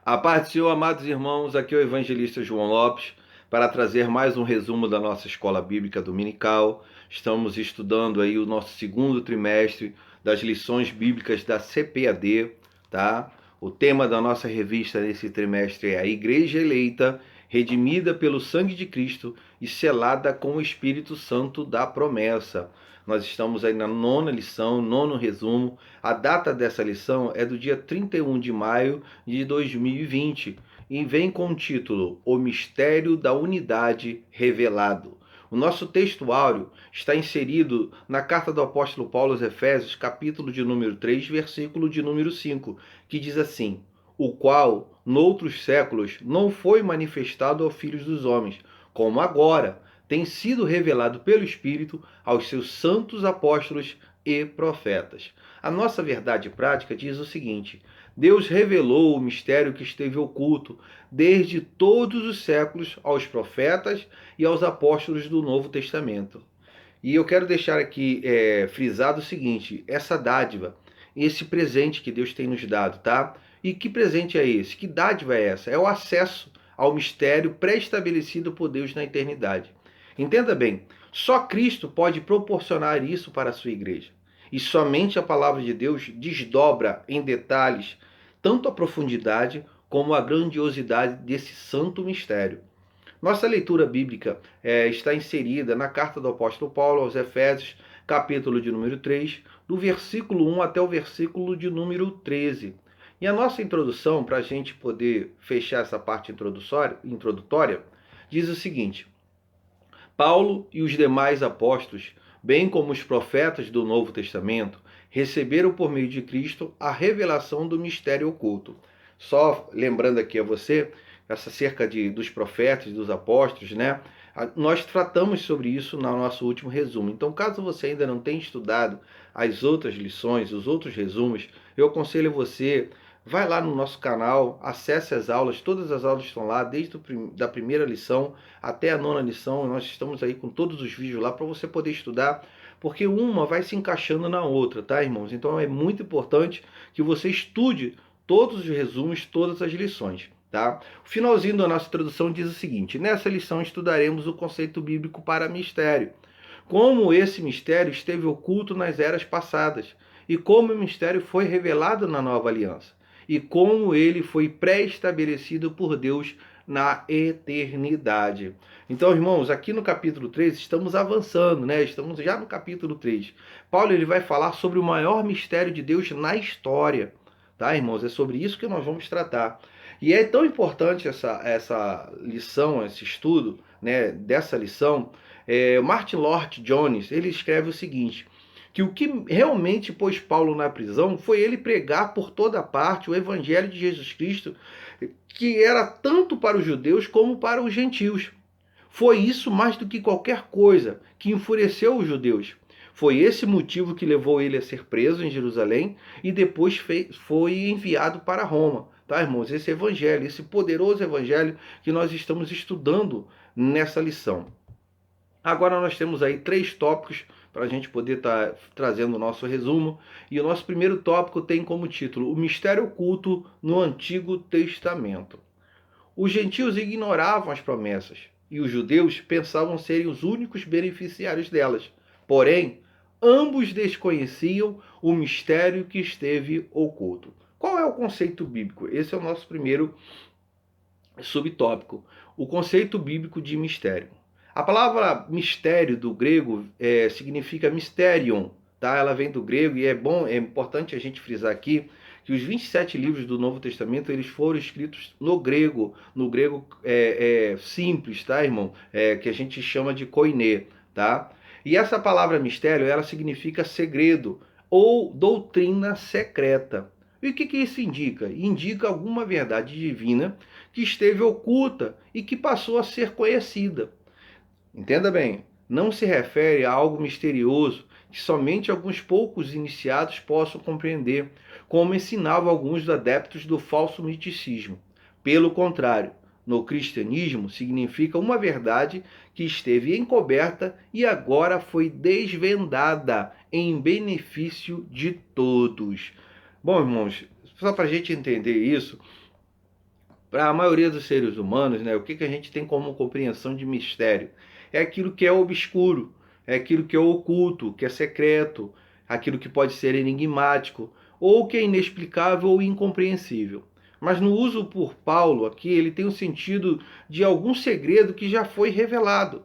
A paz do Senhor, amados irmãos, aqui é o evangelista João Lopes para trazer mais um resumo da nossa escola bíblica dominical. Estamos estudando aí o nosso segundo trimestre das lições bíblicas da CPAD, tá? O tema da nossa revista nesse trimestre é a Igreja Eleita, redimida pelo sangue de Cristo e selada com o Espírito Santo da promessa. Nós estamos aí na nona lição, nono resumo. A data dessa lição é do dia 31 de maio de 2020 e vem com o título O Mistério da Unidade Revelado. O nosso texto áureo está inserido na carta do apóstolo Paulo aos Efésios, capítulo de número 3, versículo de número 5, que diz assim: o qual, noutros séculos, não foi manifestado aos filhos dos homens, como agora tem sido revelado pelo Espírito aos seus santos apóstolos e profetas. A nossa verdade prática diz o seguinte: Deus revelou o mistério que esteve oculto desde todos os séculos aos profetas e aos apóstolos do Novo Testamento. E eu quero deixar aqui frisado o seguinte: essa dádiva, esse presente que Deus tem nos dado, tá? E que presente é esse? Que dádiva é essa? É o acesso ao mistério pré-estabelecido por Deus na eternidade. Entenda bem, só Cristo pode proporcionar isso para a sua igreja. E somente a palavra de Deus desdobra em detalhes tanto a profundidade como a grandiosidade desse santo mistério. Nossa leitura bíblica está inserida na carta do apóstolo Paulo aos Efésios, capítulo de número 3, do versículo 1 até o versículo de número 13. E a nossa introdução, para a gente poder fechar essa parte introdutória, diz o seguinte: Paulo e os demais apóstolos, bem como os profetas do Novo Testamento, receberam por meio de Cristo a revelação do mistério oculto. Só lembrando aqui a você, acerca dos profetas, dos apóstolos, né? Nós tratamos sobre isso no nosso último resumo. Então, caso você ainda não tenha estudado as outras lições, os outros resumos, eu aconselho você, vai lá no nosso canal, acesse as aulas, todas as aulas estão lá, desde da primeira lição até a nona lição. Nós estamos aí com todos os vídeos lá para você poder estudar, porque uma vai se encaixando na outra, tá, irmãos? Então é muito importante que você estude todos os resumos, todas as lições. Tá? O finalzinho da nossa introdução diz o seguinte: nessa lição estudaremos o conceito bíblico para mistério, como esse mistério esteve oculto nas eras passadas, e como o mistério foi revelado na nova aliança, e como ele foi pré-estabelecido por Deus na eternidade. Então, irmãos, aqui no capítulo 3 estamos avançando, né? Estamos já no capítulo 3. Paulo ele vai falar sobre o maior mistério de Deus na história. Tá, irmãos? É sobre isso que nós vamos tratar. E é tão importante essa lição, esse estudo, né, dessa lição. Martin Lloyd Jones, ele escreve o seguinte: que o que realmente pôs Paulo na prisão foi ele pregar por toda parte o evangelho de Jesus Cristo, que era tanto para os judeus como para os gentios. Foi isso mais do que qualquer coisa que enfureceu os judeus. Foi esse motivo que levou ele a ser preso em Jerusalém e depois foi enviado para Roma. Tá, irmãos? Esse evangelho, esse poderoso evangelho que nós estamos estudando nessa lição. Agora nós temos aí 3 tópicos para a gente poder estar trazendo o nosso resumo. E o nosso primeiro tópico tem como título: O Mistério Oculto no Antigo Testamento. Os gentios ignoravam as promessas e os judeus pensavam serem os únicos beneficiários delas. Porém, ambos desconheciam o mistério que esteve oculto. Qual é o conceito bíblico? Esse é o nosso primeiro subtópico: o conceito bíblico de mistério. A palavra mistério do grego significa mysterion, tá? Ela vem do grego e é importante a gente frisar aqui que os 27 livros do Novo Testamento eles foram escritos no grego simples, tá, irmão? Que a gente chama de koiné, tá? E essa palavra mistério, ela significa segredo ou doutrina secreta. E o que isso indica? Indica alguma verdade divina que esteve oculta e que passou a ser conhecida. Entenda bem, não se refere a algo misterioso que somente alguns poucos iniciados possam compreender, como ensinavam alguns adeptos do falso misticismo. Pelo contrário, no cristianismo significa uma verdade que esteve encoberta e agora foi desvendada em benefício de todos. Bom, irmãos, só para a gente entender isso, Para a maioria dos seres humanos, né, o que a gente tem como compreensão de mistério? É aquilo que é obscuro, é aquilo que é oculto, que é secreto, aquilo que pode ser enigmático, ou que é inexplicável ou incompreensível. Mas no uso por Paulo aqui, ele tem o sentido de algum segredo que já foi revelado.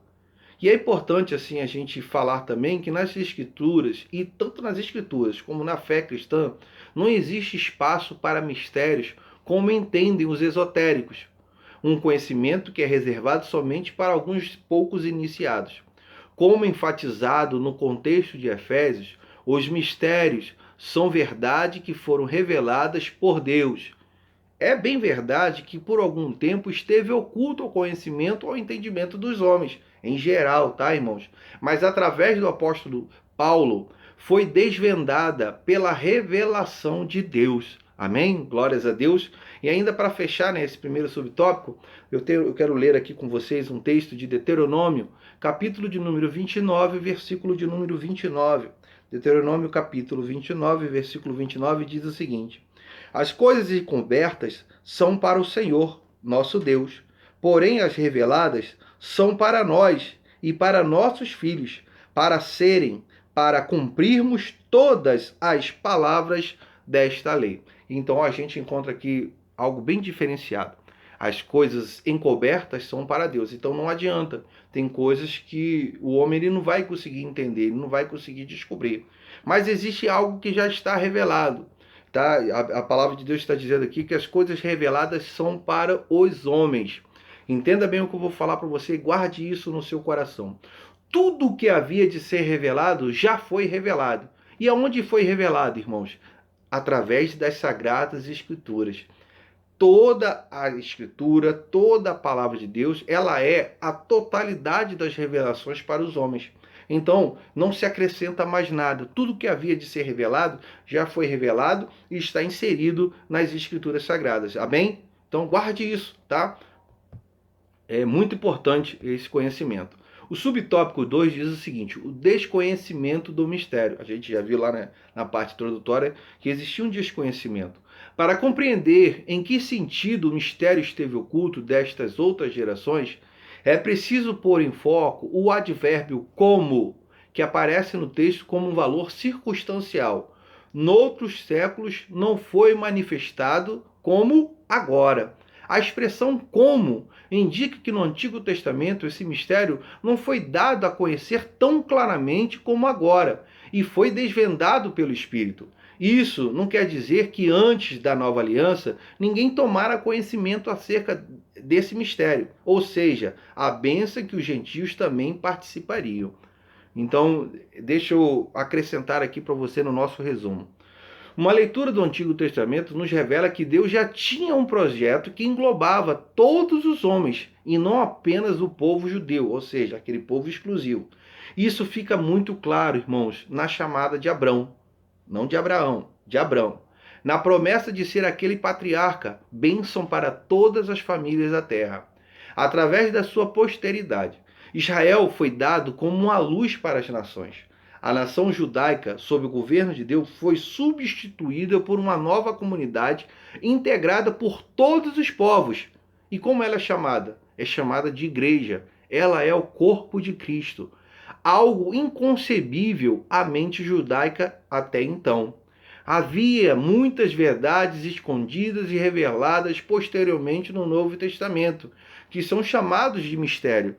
E é importante assim a gente falar também que nas escrituras, e tanto nas escrituras como na fé cristã, não existe espaço para mistérios como entendem os esotéricos, um conhecimento que é reservado somente para alguns poucos iniciados. Como enfatizado no contexto de Efésios, os mistérios são verdade que foram reveladas por Deus. É bem verdade que por algum tempo esteve oculto ao conhecimento ou ao entendimento dos homens, em geral, tá, irmãos? Mas através do apóstolo Paulo foi desvendada pela revelação de Deus. Amém? Glórias a Deus. E ainda para fechar, né, esse primeiro subtópico, eu quero ler aqui com vocês um texto de Deuteronômio, capítulo de número 29, versículo de número 29. Deuteronômio capítulo 29, versículo 29 diz o seguinte: as coisas encobertas são para o Senhor, nosso Deus, porém as reveladas são para nós e para nossos filhos, para cumprirmos todas as palavras desta lei. Então a gente encontra aqui algo bem diferenciado. As coisas encobertas são para Deus, então não adianta. Tem coisas que o homem ele não vai conseguir entender, ele não vai conseguir descobrir. Mas existe algo que já está revelado. Tá? A palavra de Deus está dizendo aqui que as coisas reveladas são para os homens. Entenda bem o que eu vou falar para você e guarde isso no seu coração. Tudo o que havia de ser revelado já foi revelado. E aonde foi revelado, irmãos? Através das Sagradas Escrituras. Toda a Escritura, toda a palavra de Deus, ela é a totalidade das revelações para os homens. Então, não se acrescenta mais nada. Tudo que havia de ser revelado já foi revelado e está inserido nas Escrituras Sagradas. Amém? Então, guarde isso, tá? É muito importante esse conhecimento. O subtópico 2 diz o seguinte: o desconhecimento do mistério. A gente já viu lá na parte introdutória que existia um desconhecimento. Para compreender em que sentido o mistério esteve oculto destas outras gerações, é preciso pôr em foco o advérbio como, que aparece no texto como um valor circunstancial. Noutros séculos não foi manifestado como agora. A expressão como indica que no Antigo Testamento esse mistério não foi dado a conhecer tão claramente como agora, e foi desvendado pelo Espírito. Isso não quer dizer que antes da nova aliança ninguém tomara conhecimento acerca desse mistério, ou seja, a bênção que os gentios também participariam. Então, deixa eu acrescentar aqui para você no nosso resumo. Uma leitura do Antigo Testamento nos revela que Deus já tinha um projeto que englobava todos os homens e não apenas o povo judeu, ou seja, aquele povo exclusivo. Isso fica muito claro, irmãos, na chamada de Abrão, não de Abraão, de Abrão, na promessa de ser aquele patriarca, bênção para todas as famílias da terra, através da sua posteridade. Israel foi dado como uma luz para as nações. A nação judaica, sob o governo de Deus, foi substituída por uma nova comunidade integrada por todos os povos. E como ela é chamada? É chamada de igreja. Ela é o corpo de Cristo. Algo inconcebível à mente judaica até então. Havia muitas verdades escondidas e reveladas posteriormente no Novo Testamento, que são chamados de mistério.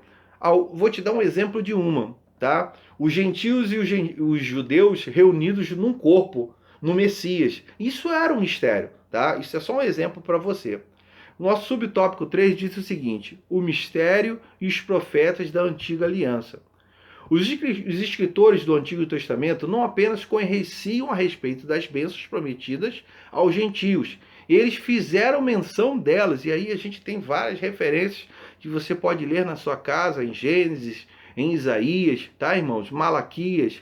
Vou te dar um exemplo de uma, tá? Os gentios e os judeus reunidos num corpo, no Messias. Isso era um mistério, tá? Isso é só um exemplo para você. Nosso subtópico 3 diz o seguinte: o mistério e os profetas da antiga aliança. Os escritores do Antigo Testamento não apenas conheciam a respeito das bênçãos prometidas aos gentios, eles fizeram menção delas, e aí a gente tem várias referências que você pode ler na sua casa, em Gênesis, em Isaías, tá, irmãos? Malaquias.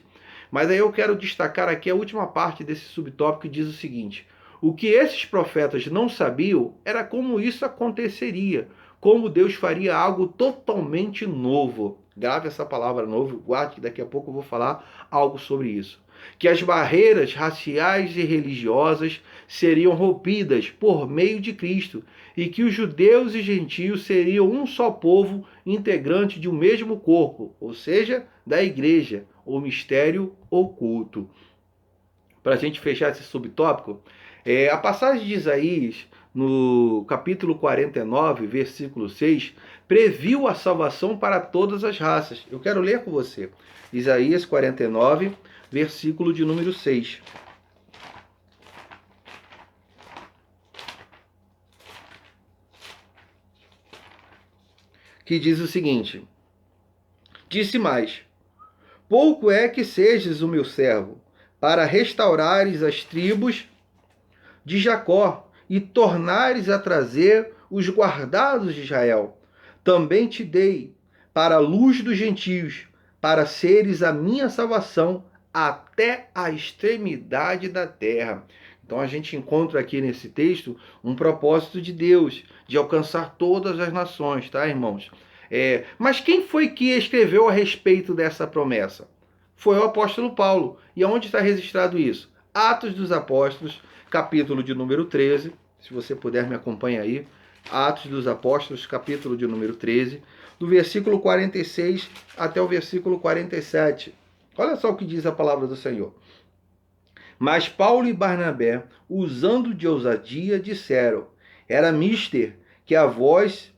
Mas aí eu quero destacar aqui a última parte desse subtópico que diz o seguinte: o que esses profetas não sabiam era como isso aconteceria, como Deus faria algo totalmente novo. Grave essa palavra novo, guarde que daqui a pouco eu vou falar algo sobre isso. Que as barreiras raciais e religiosas seriam rompidas por meio de Cristo e que os judeus e gentios seriam um só povo integrante de um mesmo corpo, ou seja, da igreja, o mistério oculto. Para a gente fechar esse subtópico, a passagem de Isaías, no capítulo 49, versículo 6, previu a salvação para todas as raças. Eu quero ler com você. Isaías 49, versículo de número 6. Que diz o seguinte: disse mais: pouco é que sejas o meu servo, para restaurares as tribos de Jacó e tornares a trazer os guardados de Israel. Também te dei para a luz dos gentios, para seres a minha salvação até a extremidade da terra. Então a gente encontra aqui nesse texto um propósito de Deus, de alcançar todas as nações, tá, irmãos? Mas quem foi que escreveu a respeito dessa promessa? Foi o apóstolo Paulo. E onde está registrado isso? Atos dos Apóstolos, capítulo de número 13. Se você puder me acompanhar aí. Atos dos Apóstolos, capítulo de número 13, do versículo 46 até o versículo 47. Olha só o que diz a palavra do Senhor. Mas Paulo e Barnabé, usando de ousadia, disseram: era mister que a vós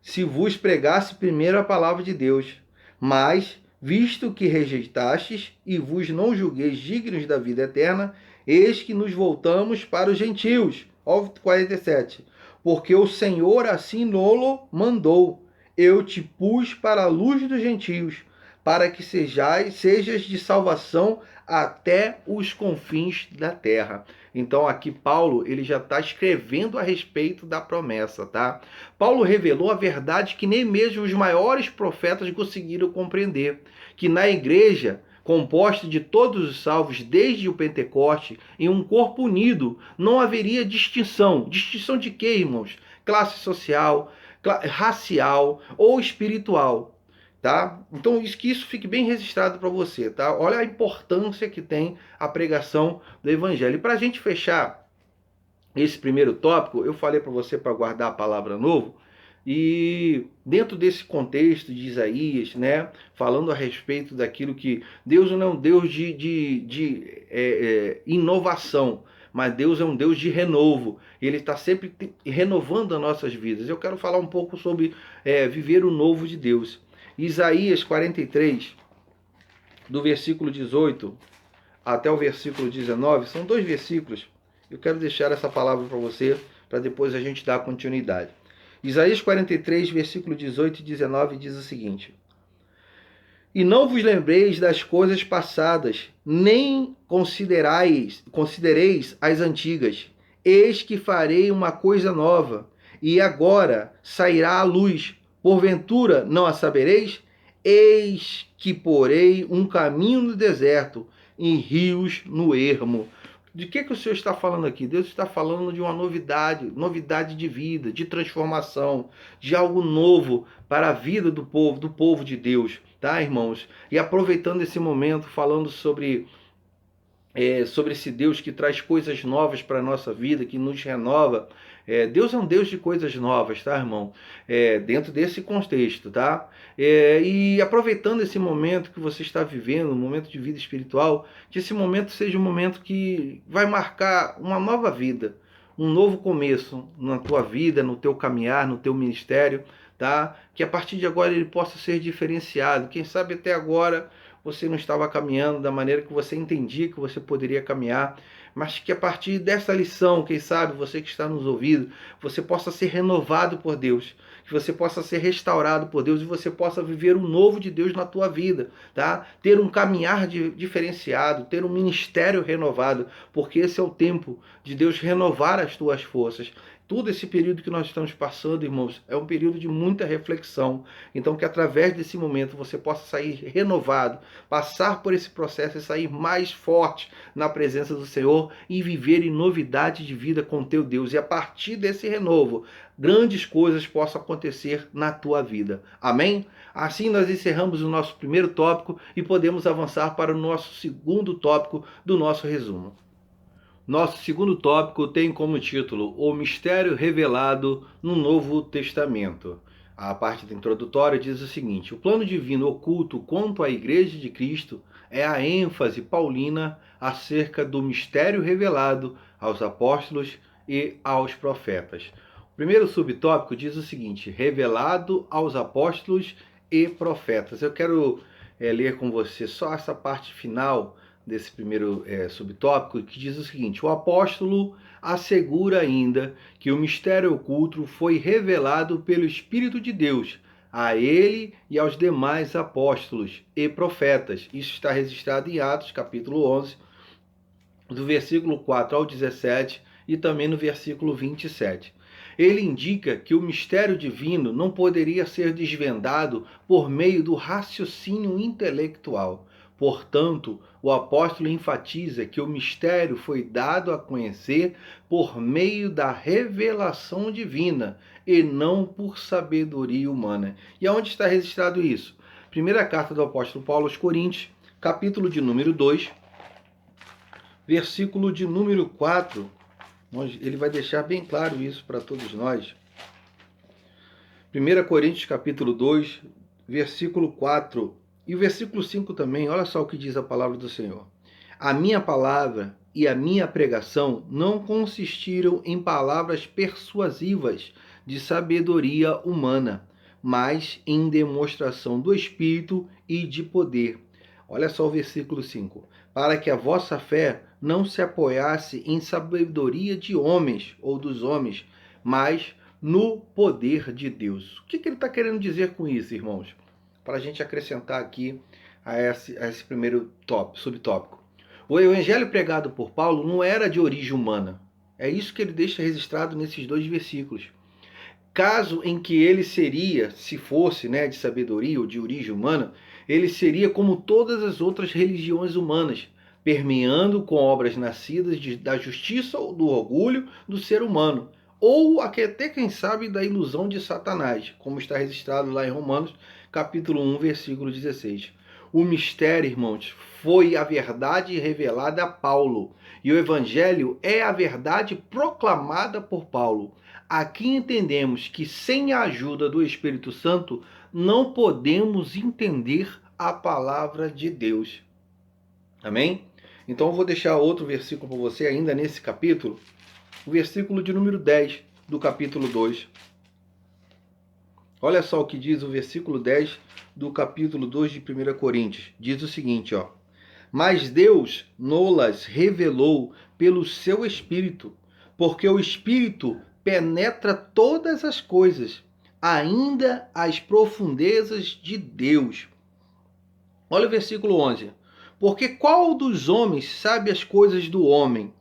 se vos pregasse primeiro a palavra de Deus, mas, visto que rejeitastes e vos não julgueis dignos da vida eterna, eis que nos voltamos para os gentios. Ó 47. Porque o Senhor assim nolo mandou. Eu te pus para a luz dos gentios, para que sejas de salvação até os confins da terra. Então aqui Paulo ele já está escrevendo a respeito da promessa, tá? Paulo revelou a verdade que nem mesmo os maiores profetas conseguiram compreender, que na igreja composta de todos os salvos desde o Pentecoste, em um corpo unido, não haveria distinção. Distinção de quê, irmãos? Classe social, racial ou espiritual. Tá? Então, que isso fique bem registrado para você. Tá? Olha a importância que tem a pregação do Evangelho. E para a gente fechar esse primeiro tópico, eu falei para você para guardar a palavra novo. E dentro desse contexto de Isaías, né, falando a respeito daquilo que Deus não é um Deus de inovação, mas Deus é um Deus de renovo. Ele está sempre renovando as nossas vidas. Eu quero falar um pouco sobre viver o novo de Deus. Isaías 43, do versículo 18 até o versículo 19, são 2 versículos. Eu quero deixar essa palavra para você, para depois a gente dar continuidade. Isaías 43, versículo 18 e 19 diz o seguinte: e não vos lembreis das coisas passadas, nem considereis as antigas. Eis que farei uma coisa nova, e agora sairá a luz. Porventura não a sabereis? Eis que porei um caminho no deserto, em rios no ermo. De que o Senhor está falando aqui? Deus está falando de uma novidade de vida, de transformação, de algo novo para a vida do povo de Deus, tá, irmãos? E aproveitando esse momento, falando sobre esse Deus que traz coisas novas para a nossa vida, que nos renova. Deus é um Deus de coisas novas, tá, irmão? Dentro desse contexto, tá? E aproveitando esse momento que você está vivendo, um momento de vida espiritual, que esse momento seja um momento que vai marcar uma nova vida, um novo começo na tua vida, no teu caminhar, no teu ministério, tá? Que a partir de agora ele possa ser diferenciado. Quem sabe até agora você não estava caminhando da maneira que você entendia que você poderia caminhar, mas que a partir dessa lição, quem sabe, você que está nos ouvindo, você possa ser renovado por Deus, que você possa ser restaurado por Deus e você possa viver o novo de Deus na tua vida, tá? Ter um caminhar diferenciado, ter um ministério renovado, porque esse é o tempo de Deus renovar as tuas forças. Todo esse período que nós estamos passando, irmãos, é um período de muita reflexão. Então, que através desse momento você possa sair renovado, passar por esse processo e sair mais forte na presença do Senhor e viver em novidade de vida com teu Deus. E a partir desse renovo, grandes coisas possam acontecer na tua vida. Amém? Assim nós encerramos o nosso primeiro tópico e podemos avançar para o nosso segundo tópico do nosso resumo. Nosso segundo tópico tem como título O Mistério Revelado no Novo Testamento. A parte introdutória diz o seguinte: o plano divino oculto quanto à Igreja de Cristo é a ênfase paulina acerca do mistério revelado aos apóstolos e aos profetas. O primeiro subtópico diz o seguinte: revelado aos apóstolos e profetas. Eu quero ler com você só essa parte final desse primeiro subtópico, que diz o seguinte: o apóstolo assegura ainda que o mistério oculto foi revelado pelo Espírito de Deus a ele e aos demais apóstolos e profetas. Isso está registrado em Atos, capítulo 11, do versículo 4 ao 17 e também no versículo 27. Ele indica que o mistério divino não poderia ser desvendado por meio do raciocínio intelectual. Portanto, o apóstolo enfatiza que o mistério foi dado a conhecer por meio da revelação divina e não por sabedoria humana. E aonde está registrado isso? Primeira carta do apóstolo Paulo aos Coríntios, capítulo de número 2, versículo de número 4. Ele vai deixar bem claro isso para todos nós. 1 Coríntios capítulo 2, versículo 4 e o versículo 5 também. Olha só o que diz a palavra do Senhor. A minha palavra e a minha pregação não consistiram em palavras persuasivas de sabedoria humana, mas em demonstração do Espírito e de poder. Olha só o versículo 5. Para que a vossa fé não se apoiasse em sabedoria de homens ou dos homens, mas no poder de Deus. O que ele está querendo dizer com isso, irmãos? Para a gente acrescentar aqui a esse primeiro subtópico. O evangelho pregado por Paulo não era de origem humana. É isso que ele deixa registrado nesses dois versículos. Caso em que ele seria, se fosse de sabedoria ou de origem humana, ele seria como todas as outras religiões humanas, permeando com obras nascidas da justiça ou do orgulho do ser humano, ou até quem sabe da ilusão de Satanás, como está registrado lá em Romanos, capítulo 1, versículo 16. O mistério, irmãos, foi a verdade revelada a Paulo, e o evangelho é a verdade proclamada por Paulo. Aqui entendemos que sem a ajuda do Espírito Santo não podemos entender a palavra de Deus. Amém? Então eu vou deixar outro versículo para você ainda nesse capítulo, o versículo de número 10 do capítulo 2. Olha só o que diz o versículo 10 do capítulo 2 de 1 Coríntios. Diz o seguinte, ó: mas Deus nolas revelou pelo seu Espírito, porque o Espírito penetra todas as coisas, ainda as profundezas de Deus. Olha o versículo 11. Porque qual dos homens sabe as coisas do homem,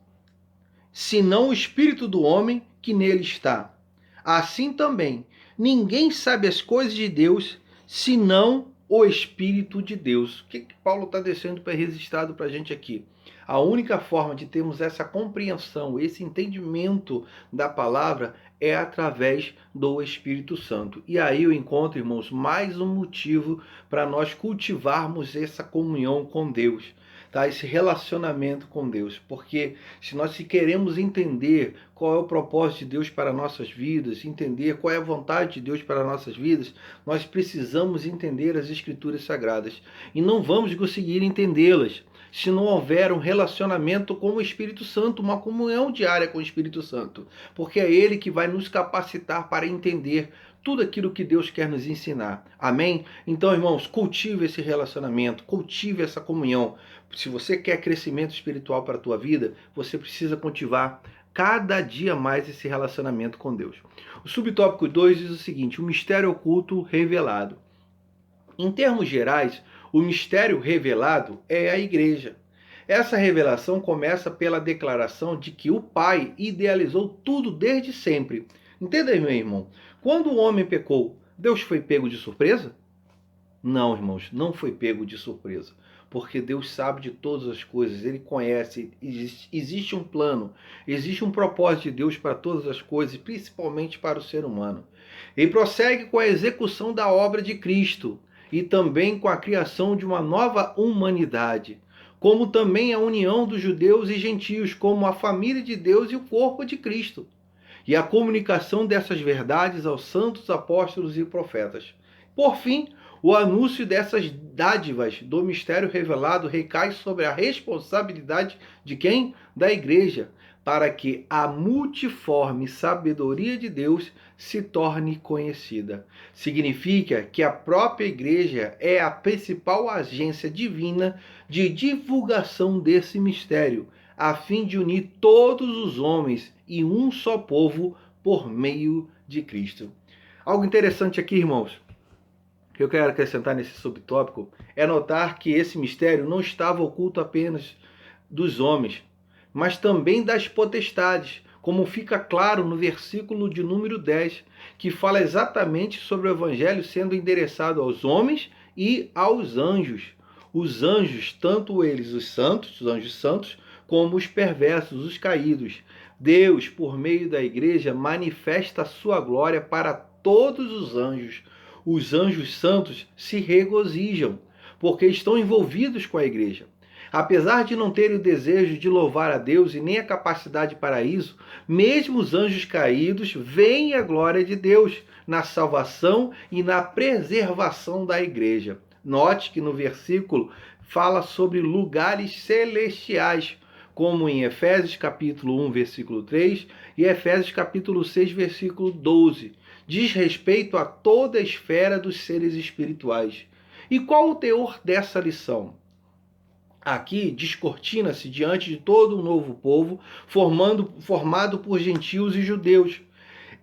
senão o Espírito do homem que nele está? Assim também, ninguém sabe as coisas de Deus, senão o Espírito de Deus. O que Paulo está deixando registrado para a gente aqui? A única forma de termos essa compreensão, esse entendimento da palavra é através do Espírito Santo. E aí eu encontro, irmãos, mais um motivo para nós cultivarmos essa comunhão com Deus, tá? Esse relacionamento com Deus. Porque se nós queremos entender qual é o propósito de Deus para nossas vidas, entender qual é a vontade de Deus para nossas vidas, nós precisamos entender as Escrituras Sagradas. E não vamos conseguir entendê-las se não houver um relacionamento com o Espírito Santo, uma comunhão diária com o Espírito Santo. Porque é Ele que vai nos capacitar para entender tudo aquilo que Deus quer nos ensinar. Amém? Então, irmãos, cultive esse relacionamento, cultive essa comunhão. Se você quer crescimento espiritual para a tua vida, você precisa cultivar cada dia mais esse relacionamento com Deus. O subtópico 2 diz o seguinte: o mistério oculto revelado. Em termos gerais, o mistério revelado é a igreja. Essa revelação começa pela declaração de que o Pai idealizou tudo desde sempre. Entenda aí, meu irmão? Quando o homem pecou, Deus foi pego de surpresa? Não, irmãos, não foi pego de surpresa. Porque Deus sabe de todas as coisas, Ele conhece, existe um plano, existe um propósito de Deus para todas as coisas, principalmente para o ser humano. Ele prossegue com a execução da obra de Cristo e também com a criação de uma nova humanidade, como também a união dos judeus e gentios, como a família de Deus e o corpo de Cristo, e a comunicação dessas verdades aos santos apóstolos e profetas. Por fim, o anúncio dessas dádivas do mistério revelado recai sobre a responsabilidade de quem? Da igreja, para que a multiforme sabedoria de Deus se torne conhecida. Significa que a própria igreja é a principal agência divina de divulgação desse mistério, a fim de unir todos os homens em um só povo por meio de Cristo. Algo interessante aqui, irmãos, que eu quero acrescentar nesse subtópico, é notar que esse mistério não estava oculto apenas dos homens, mas também das potestades, como fica claro no versículo de número 10, que fala exatamente sobre o evangelho sendo endereçado aos homens e aos anjos. Os anjos, tanto eles os santos, os anjos santos, como os perversos, os caídos. Deus, por meio da igreja, manifesta a sua glória para todos os anjos. Os anjos santos se regozijam, porque estão envolvidos com a igreja. Apesar de não terem o desejo de louvar a Deus e nem a capacidade para isso, mesmo os anjos caídos veem a glória de Deus na salvação e na preservação da igreja. Note que no versículo fala sobre lugares celestiais, como em Efésios capítulo 1, versículo 3 e Efésios capítulo 6, versículo 12. Diz respeito a toda a esfera dos seres espirituais. E qual o teor dessa lição? Aqui descortina-se diante de todo um novo povo, formado por gentios e judeus,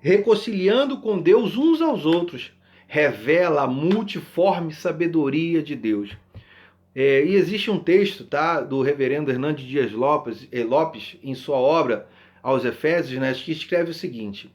reconciliando com Deus uns aos outros. Revela a multiforme sabedoria de Deus. E existe um texto, tá, do reverendo Hernandes Dias Lopes, em sua obra aos Efésios, né, que escreve o seguinte: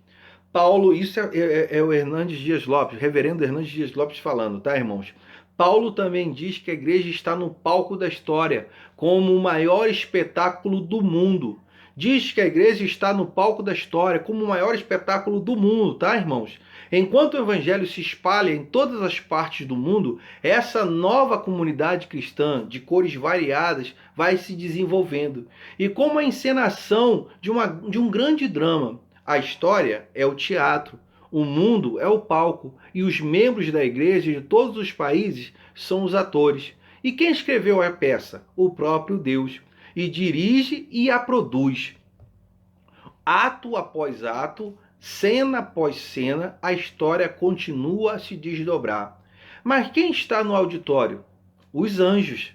Paulo, isso é o Hernandes Dias Lopes, reverendo Hernandes Dias Lopes falando, tá, irmãos? Paulo também diz que a igreja está no palco da história, como o maior espetáculo do mundo. Diz que a igreja está no palco da história, como o maior espetáculo do mundo, tá, irmãos? Enquanto o evangelho se espalha em todas as partes do mundo, essa nova comunidade cristã, de cores variadas, vai se desenvolvendo. E como a encenação de um grande drama, a história é o teatro, o mundo é o palco e os membros da igreja de todos os países são os atores. E quem escreveu a peça? O próprio Deus. E dirige e a produz. Ato após ato, cena após cena, a história continua a se desdobrar. Mas quem está no auditório? Os anjos.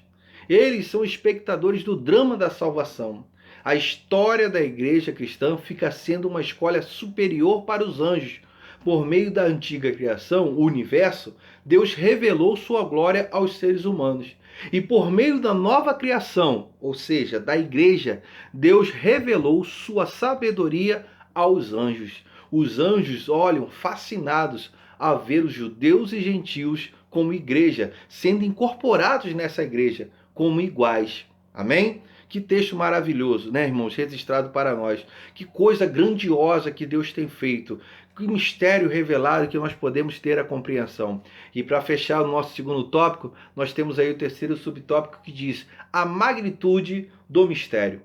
Eles são espectadores do drama da salvação. A história da igreja cristã fica sendo uma escolha superior para os anjos. Por meio da antiga criação, o universo, Deus revelou sua glória aos seres humanos. E por meio da nova criação, ou seja, da igreja, Deus revelou sua sabedoria aos anjos. Os anjos olham fascinados a ver os judeus e gentios como igreja, sendo incorporados nessa igreja como iguais. Amém? Que texto maravilhoso, né, irmãos? Registrado para nós. Que coisa grandiosa que Deus tem feito. Que mistério revelado que nós podemos ter a compreensão. E para fechar o nosso segundo tópico, nós temos aí o terceiro subtópico que diz a magnitude do mistério.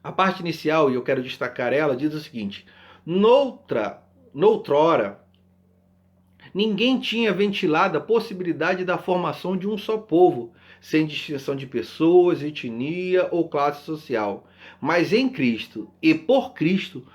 A parte inicial, e eu quero destacar ela, diz o seguinte: noutrora, ninguém tinha ventilado a possibilidade da formação de um só povo, sem distinção de pessoas, etnia ou classe social. Mas em Cristo e por Cristo,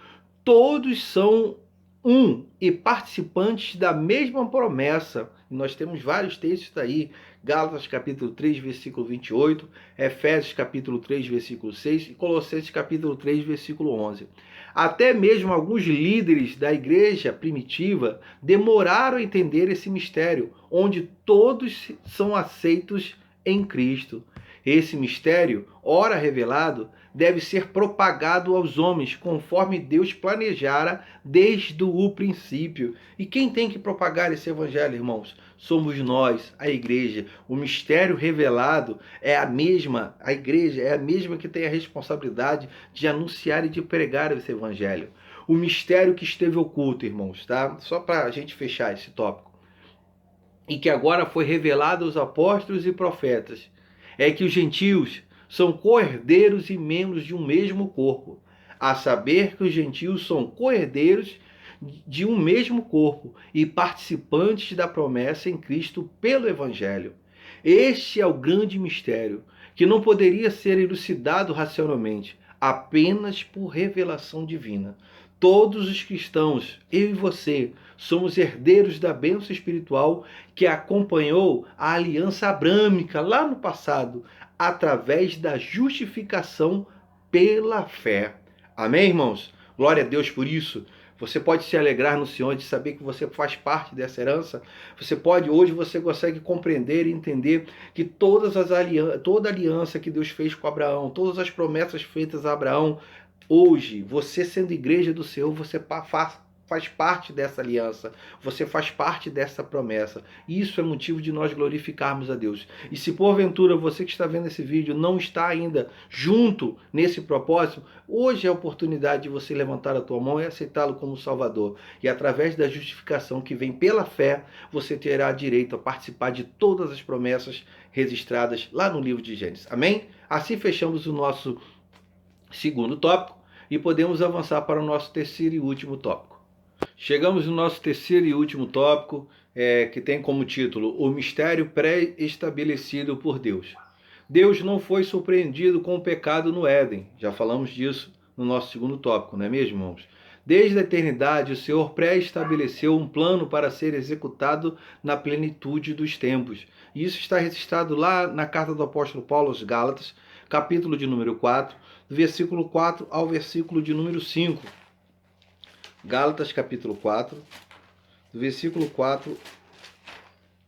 todos são um e participantes da mesma promessa. E nós temos vários textos aí, Gálatas capítulo 3, versículo 28, Efésios capítulo 3, versículo 6 e Colossenses capítulo 3, versículo 11. Até mesmo alguns líderes da igreja primitiva demoraram a entender esse mistério, onde todos são aceitos em Cristo. Esse mistério, ora revelado, deve ser propagado aos homens, conforme Deus planejara desde o princípio. E quem tem que propagar esse evangelho, irmãos? Somos nós, a igreja. O mistério revelado é a mesma, a igreja é a mesma que tem a responsabilidade de anunciar e de pregar esse evangelho. O mistério que esteve oculto, irmãos, tá? Só para a gente fechar esse tópico. E que agora foi revelado aos apóstolos e profetas, é que os gentios são co-herdeiros e membros de um mesmo corpo, a saber que os gentios são co-herdeiros de um mesmo corpo e participantes da promessa em Cristo pelo Evangelho. Este é o grande mistério, que não poderia ser elucidado racionalmente, apenas por revelação divina. Todos os cristãos, eu e você, somos herdeiros da bênção espiritual que acompanhou a aliança abrâmica lá no passado, através da justificação pela fé. Amém, irmãos? Glória a Deus por isso. Você pode se alegrar no Senhor de saber que você faz parte dessa herança. Hoje você consegue compreender e entender que toda a aliança que Deus fez com Abraão, todas as promessas feitas a Abraão, hoje, você sendo igreja do Senhor, você faz parte dessa aliança, você faz parte dessa promessa. Isso é motivo de nós glorificarmos a Deus. E se porventura você que está vendo esse vídeo não está ainda junto nesse propósito, hoje é a oportunidade de você levantar a tua mão e aceitá-lo como Salvador. E através da justificação que vem pela fé, você terá direito a participar de todas as promessas registradas lá no livro de Gênesis. Amém? Assim fechamos o nosso segundo tópico e podemos avançar para o nosso terceiro e último tópico. Chegamos no nosso terceiro e último tópico, que tem como título O Mistério Pré-Estabelecido por Deus. Deus não foi surpreendido com o pecado no Éden. Já falamos disso no nosso segundo tópico, não é mesmo, irmãos? Desde a eternidade, o Senhor pré-estabeleceu um plano para ser executado na plenitude dos tempos. E isso está registrado lá na carta do apóstolo Paulo aos Gálatas, capítulo de número 4, do versículo 4 ao versículo de número 5. Gálatas capítulo 4, do versículo 4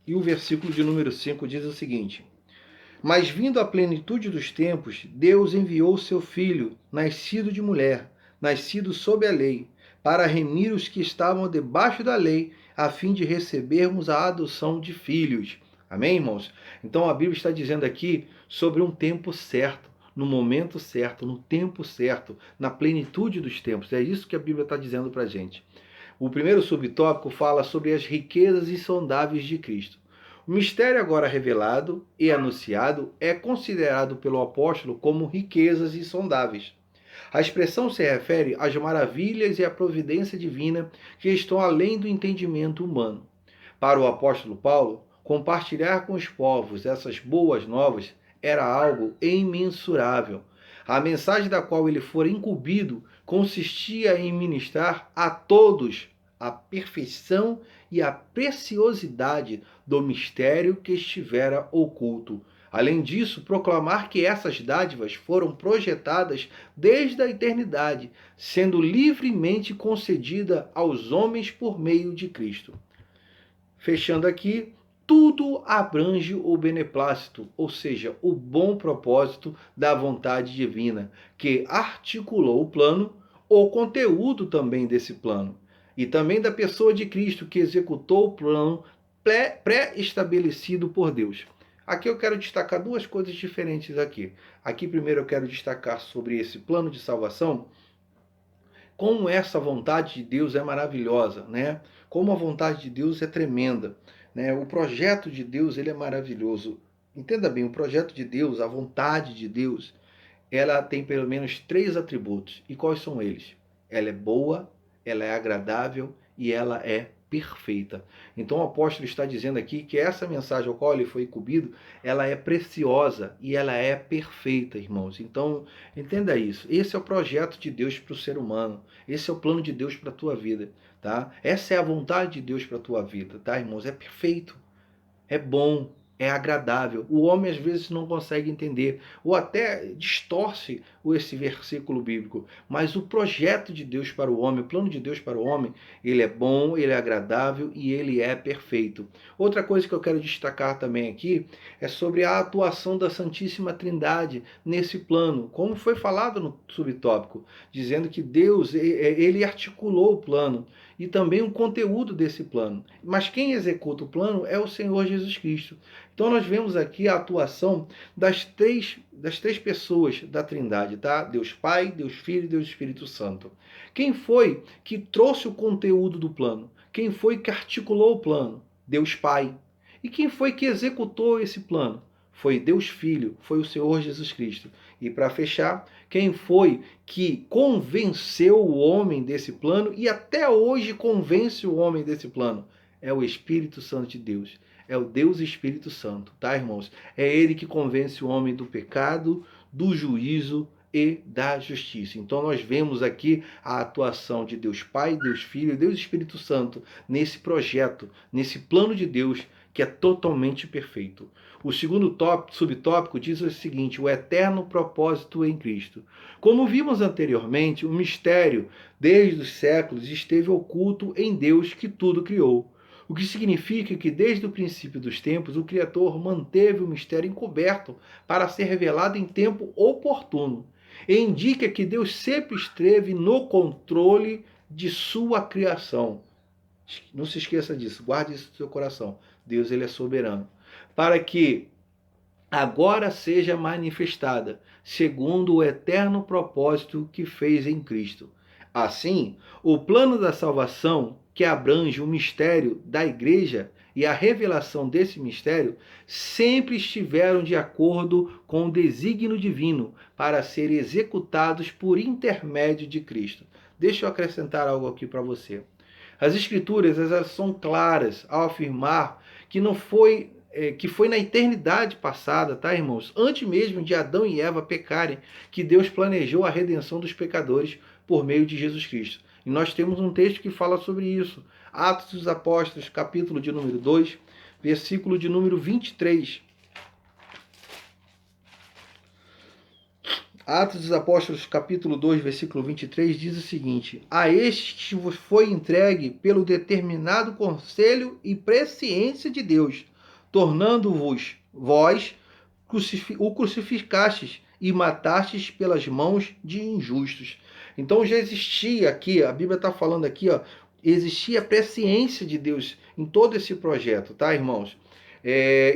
e o versículo de número 5 diz o seguinte: Mas vindo a plenitude dos tempos, Deus enviou seu Filho, nascido de mulher, nascido sob a lei, para remir os que estavam debaixo da lei, a fim de recebermos a adoção de filhos. Amém, irmãos? Então a Bíblia está dizendo aqui sobre um tempo certo, no momento certo, no tempo certo, na plenitude dos tempos. É isso que a Bíblia está dizendo para a gente. O primeiro subtópico fala sobre as riquezas insondáveis de Cristo. O mistério agora revelado e anunciado é considerado pelo apóstolo como riquezas insondáveis. A expressão se refere às maravilhas e à providência divina que estão além do entendimento humano. Para o apóstolo Paulo, compartilhar com os povos essas boas novas era algo imensurável. A mensagem da qual ele fora incumbido consistia em ministrar a todos a perfeição e a preciosidade do mistério que estivera oculto. Além disso, proclamar que essas dádivas foram projetadas desde a eternidade, sendo livremente concedida aos homens por meio de Cristo. Fechando aqui, tudo abrange o beneplácito, ou seja, o bom propósito da vontade divina, que articulou o plano, o conteúdo também desse plano, e também da pessoa de Cristo, que executou o plano pré-estabelecido por Deus. Aqui eu quero destacar duas coisas diferentes aqui. Aqui primeiro eu quero destacar sobre esse plano de salvação, como essa vontade de Deus é maravilhosa, né? Como a vontade de Deus é tremenda, né? O projeto de Deus, ele é maravilhoso. Entenda bem, o projeto de Deus, a vontade de Deus, ela tem pelo menos 3 atributos. E quais são eles? Ela é boa, ela é agradável e ela é perfeita. Então o apóstolo está dizendo aqui que essa mensagem ao qual ele foi incumbido, ela é preciosa e ela é perfeita, irmãos. Então entenda isso. Esse é o projeto de Deus para o ser humano. Esse é o plano de Deus para a tua vida, tá? Essa é a vontade de Deus para a tua vida, tá, irmãos? É perfeito, é bom, é agradável. O homem às vezes não consegue entender, ou até distorce esse versículo bíblico. Mas o projeto de Deus para o homem, o plano de Deus para o homem, ele é bom, ele é agradável e ele é perfeito. Outra coisa que eu quero destacar também aqui é sobre a atuação da Santíssima Trindade nesse plano, como foi falado no subtópico, dizendo que Deus, ele articulou o plano e também o conteúdo desse plano. Mas quem executa o plano é o Senhor Jesus Cristo. Então nós vemos aqui a atuação das três pessoas da Trindade, tá? Deus Pai, Deus Filho e Deus Espírito Santo. Quem foi que trouxe o conteúdo do plano? Quem foi que articulou o plano? Deus Pai. E quem foi que executou esse plano? Foi Deus Filho, foi o Senhor Jesus Cristo. E para fechar, quem foi que convenceu o homem desse plano e até hoje convence o homem desse plano? É o Espírito Santo de Deus. É o Deus Espírito Santo, tá, irmãos? É ele que convence o homem do pecado, do juízo e da justiça. Então nós vemos aqui a atuação de Deus Pai, Deus Filho e Deus Espírito Santo nesse projeto, nesse plano de Deus que é totalmente perfeito. O segundo subtópico diz o seguinte: o eterno propósito em Cristo. Como vimos anteriormente, o mistério desde os séculos esteve oculto em Deus que tudo criou. O que significa que desde o princípio dos tempos o Criador manteve o mistério encoberto para ser revelado em tempo oportuno. E indica que Deus sempre esteve no controle de sua criação. Não se esqueça disso, guarde isso no seu coração. Deus, ele é soberano. Para que agora seja manifestada, segundo o eterno propósito que fez em Cristo. Assim, o plano da salvação, que abrange o mistério da igreja e a revelação desse mistério, sempre estiveram de acordo com o desígnio divino para serem executados por intermédio de Cristo. Deixa eu acrescentar algo aqui para você. As Escrituras, elas são claras ao afirmar que não foi que foi na eternidade passada, tá, irmãos? Antes mesmo de Adão e Eva pecarem, que Deus planejou a redenção dos pecadores por meio de Jesus Cristo. E nós temos um texto que fala sobre isso. Atos dos Apóstolos, capítulo de número 2, versículo de número 23. Atos dos Apóstolos, capítulo 2, versículo 23, diz o seguinte: a este vos foi entregue pelo determinado conselho e presciência de Deus, tornando-vos vós o crucificastes e matastes pelas mãos de injustos. Então já existia aqui, a Bíblia está falando aqui, ó, existia a presciência de Deus em todo esse projeto, tá, irmãos?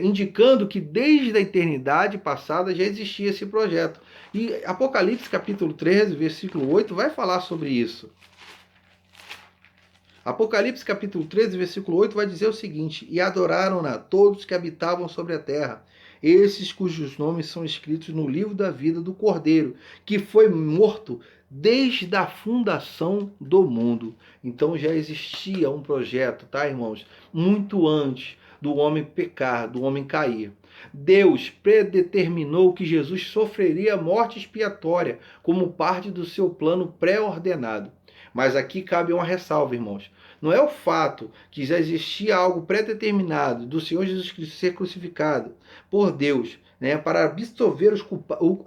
Indicando que desde a eternidade passada já existia esse projeto. E Apocalipse capítulo 13, versículo 8, vai falar sobre isso. Apocalipse capítulo 13, versículo 8 vai dizer o seguinte: e adoraram-na todos que habitavam sobre a terra, esses cujos nomes são escritos no livro da vida do Cordeiro, que foi morto desde a fundação do mundo. Então já existia um projeto, tá, irmãos? Muito antes do homem pecar, do homem cair. Deus predeterminou que Jesus sofreria a morte expiatória como parte do seu plano pré-ordenado. Mas aqui cabe uma ressalva, irmãos. Não é o fato que já existia algo pré-determinado do Senhor Jesus Cristo ser crucificado por Deus, né, para absolver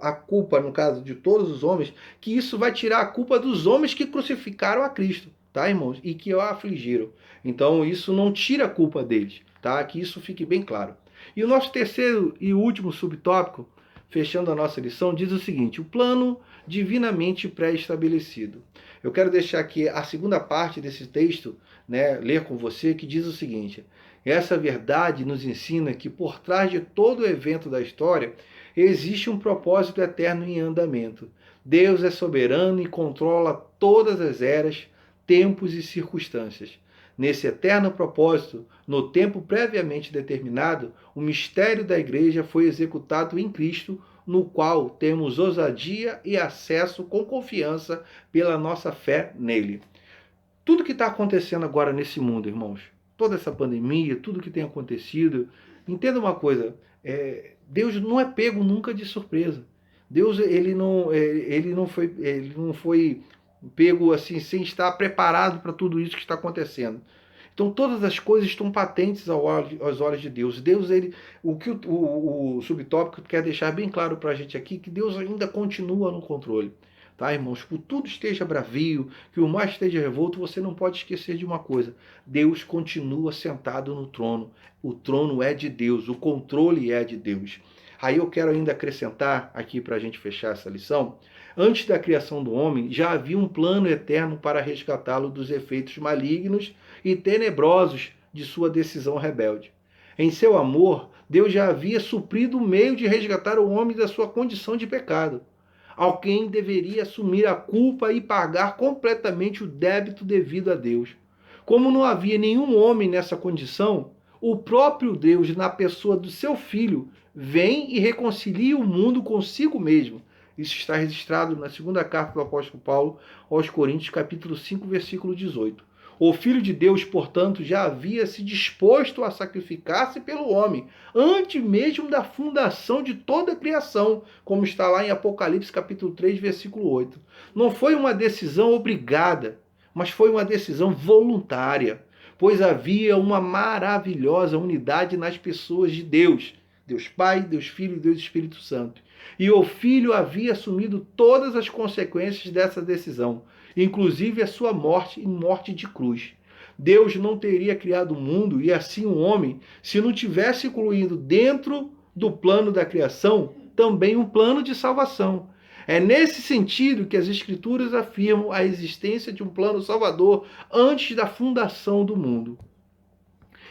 a culpa, no caso de todos os homens, que isso vai tirar a culpa dos homens que crucificaram a Cristo, tá, irmãos? E que o afligiram. Então isso não tira a culpa deles, tá? Que isso fique bem claro. E o nosso terceiro e último subtópico, fechando a nossa lição, diz o seguinte: o plano divinamente pré-estabelecido. Eu quero deixar aqui a segunda parte desse texto, né, ler com você, que diz o seguinte: essa verdade nos ensina que por trás de todo o evento da história existe um propósito eterno em andamento. Deus é soberano e controla todas as eras, tempos e circunstâncias. Nesse eterno propósito, no tempo previamente determinado, o mistério da igreja foi executado em Cristo, no qual temos ousadia e acesso com confiança pela nossa fé nele. Tudo que está acontecendo agora nesse mundo, irmãos, toda essa pandemia, tudo que tem acontecido, entenda uma coisa, Deus não é pego nunca de surpresa. Deus ele não foi pego assim sem estar preparado para tudo isso que está acontecendo. Então todas as coisas estão patentes aos olhos de Deus. Deus, ele, o que o subtópico quer deixar bem claro para a gente aqui, que Deus ainda continua no controle. Tá, irmãos? Por tudo esteja bravio, que o mar esteja revolto, você não pode esquecer de uma coisa. Deus continua sentado no trono. O trono é de Deus, o controle é de Deus. Aí eu quero ainda acrescentar aqui para a gente fechar essa lição. Antes da criação do homem, já havia um plano eterno para resgatá-lo dos efeitos malignos e tenebrosos de sua decisão rebelde. Em seu amor, Deus já havia suprido o meio de resgatar o homem da sua condição de pecado. Alguém deveria assumir a culpa e pagar completamente o débito devido a Deus. Como não havia nenhum homem nessa condição, o próprio Deus, na pessoa do seu Filho, vem e reconcilia o mundo consigo mesmo. Isso está registrado na segunda carta do apóstolo Paulo aos Coríntios, capítulo 5, versículo 18. O Filho de Deus, portanto, já havia se disposto a sacrificar-se pelo homem, antes mesmo da fundação de toda a criação, como está lá em Apocalipse, capítulo 3, versículo 8. Não foi uma decisão obrigada, mas foi uma decisão voluntária, pois havia uma maravilhosa unidade nas pessoas de Deus. Deus Pai, Deus Filho e Deus Espírito Santo. E o Filho havia assumido todas as consequências dessa decisão, inclusive a sua morte e morte de cruz. Deus não teria criado o mundo e assim o homem se não tivesse incluído dentro do plano da criação também um plano de salvação. É nesse sentido que as Escrituras afirmam a existência de um plano salvador antes da fundação do mundo.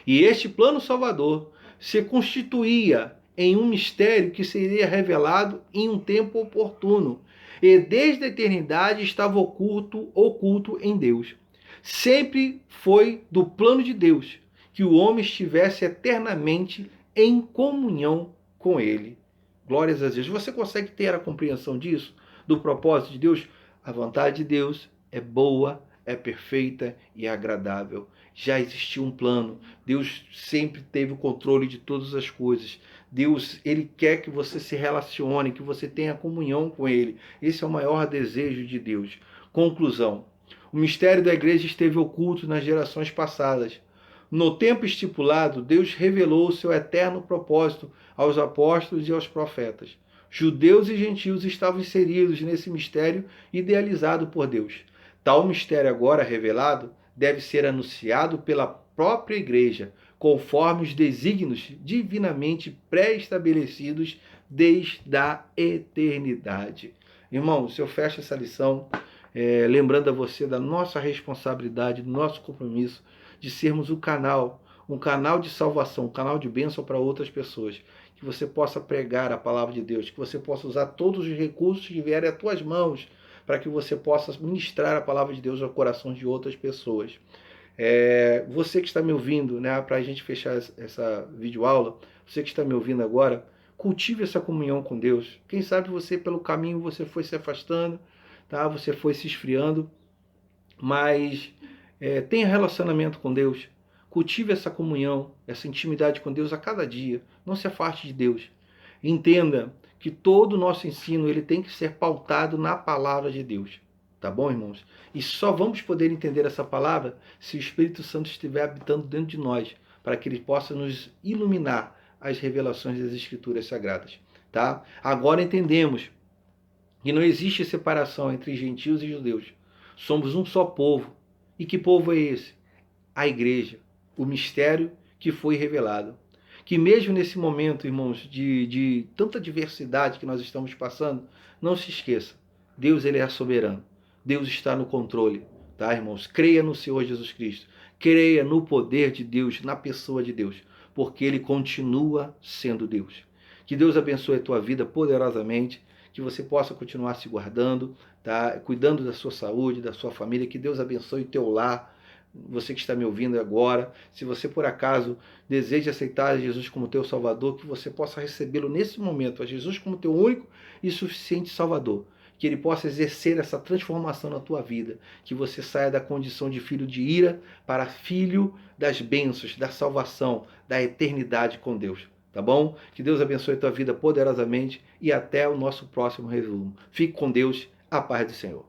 E este plano salvador se constituía em um mistério que seria revelado em um tempo oportuno, e desde a eternidade estava oculto em Deus. Sempre foi do plano de Deus que o homem estivesse eternamente em comunhão com Ele. Glórias a Deus. Você consegue ter a compreensão disso? Do propósito de Deus? A vontade de Deus é boa, é perfeita e é agradável. Já existiu um plano. Deus sempre teve o controle de todas as coisas. Deus, Ele quer que você se relacione, que você tenha comunhão com Ele. Esse é o maior desejo de Deus. Conclusão. O mistério da igreja esteve oculto nas gerações passadas. No tempo estipulado, Deus revelou o seu eterno propósito aos apóstolos e aos profetas. Judeus e gentios estavam inseridos nesse mistério idealizado por Deus. Tal mistério agora revelado deve ser anunciado pela própria igreja, conforme os desígnios divinamente pré-estabelecidos desde a eternidade. Irmãos, eu fecho essa lição lembrando a você da nossa responsabilidade, do nosso compromisso de sermos um canal de salvação, um canal de bênção para outras pessoas. Que você possa pregar a palavra de Deus, que você possa usar todos os recursos que vierem às tuas mãos para que você possa ministrar a palavra de Deus ao coração de outras pessoas. Você que está me ouvindo, né, para a gente fechar essa videoaula, você que está me ouvindo agora, cultive essa comunhão com Deus. Quem sabe você, pelo caminho, você foi se afastando, tá? Você foi se esfriando, mas tenha relacionamento com Deus. Cultive essa comunhão, essa intimidade com Deus a cada dia. Não se afaste de Deus. Entenda que todo o nosso ensino ele tem que ser pautado na palavra de Deus. Tá bom, irmãos? E só vamos poder entender essa palavra se o Espírito Santo estiver habitando dentro de nós, para que ele possa nos iluminar as revelações das Escrituras Sagradas. Tá? Agora entendemos que não existe separação entre gentios e judeus. Somos um só povo. E que povo é esse? A igreja. O mistério que foi revelado. Que mesmo nesse momento, irmãos, de tanta diversidade que nós estamos passando, não se esqueça, Deus ele é soberano. Deus está no controle, tá, irmãos? Creia no Senhor Jesus Cristo. Creia no poder de Deus, na pessoa de Deus, porque Ele continua sendo Deus. Que Deus abençoe a tua vida poderosamente, que você possa continuar se guardando, tá? Cuidando da sua saúde, da sua família, que Deus abençoe o teu lar. Você que está me ouvindo agora, se você por acaso deseja aceitar Jesus como teu Salvador, que você possa recebê-lo nesse momento, a Jesus como teu único e suficiente Salvador. Que Ele possa exercer essa transformação na tua vida, que você saia da condição de filho de ira para filho das bênçãos, da salvação, da eternidade com Deus. Tá bom? Que Deus abençoe a tua vida poderosamente e até o nosso próximo resumo. Fique com Deus, a paz do Senhor.